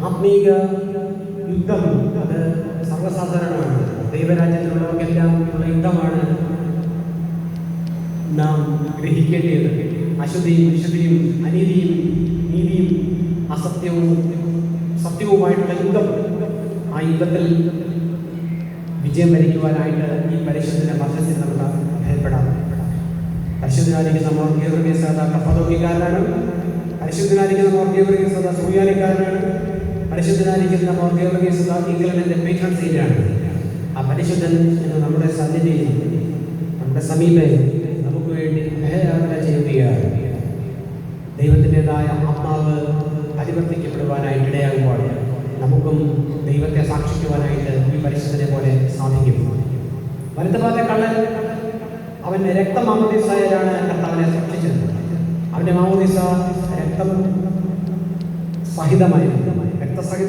ആത്മീക യുദ്ധം അത് സർവ്വസാധാരണമാണ്. ദൈവരാജ്യത്തിലുള്ളവർക്കെല്ലാം ഉള്ള യുദ്ധമാണ് നാം ഗ്രഹിക്കേണ്ടത്. അശുദ്ധിയും വിശുദ്ധിയും അനീതിയും നീതിയും അസത്യവും സത്യവുമായിട്ടുള്ള യുദ്ധം. ആ യുദ്ധത്തിൽ വിജയം വരിക്കുവാനായിട്ട് ഈ പരിശുദ്ധന്റെ മധ്യത്തിൽ നമുക്ക് ഭയപ്പെടാം. പരിശുദ്ധനായിരിക്കുന്ന മോർ ഗീവർഗീസ് കപ്പദോക്കിക്കാരനാണ്. പരിശുദ്ധനായിരിക്കുന്ന മോർ ഗീവർഗീസ് സൂര്യാനിക്കാരനാണ്. പരിശുദ്ധനായിരിക്കുന്ന മോർ ഗീവർഗീസ് ഇംഗ്ലണ്ടിന്റെ പേട്രൺ സീറ്റാണ്. ആ പരിശുദ്ധൻ എന്ന് നമ്മുടെ സന്നിധിയിൽ നമ്മുടെ സമീപം നമുക്ക് വേണ്ടി ഭയയാത്ര ചെയ്യുകയാണ്. ദൈവത്തിൻ്റെതായ ആത്മാവ് പരിവർത്തിക്കപ്പെടുവാനായിട്ട് ഇടയാകുമ്പോൾ നമുക്കും ദൈവത്തെ സാക്ഷിക്കുവാനായിട്ട് ഈ പരിശുദ്ധനെ പോലെ സാധിക്കും. വലത്തുഭാഗത്തെ കള്ളൻ അവൻ്റെ രക്തമാമോദീസയിലാണ് കർത്താവിനെ സാക്ഷിച്ചത്. അവൻ്റെ മാമോദീസ രക്തം സഹിതമായിരുന്നു. രക്തസഹിതം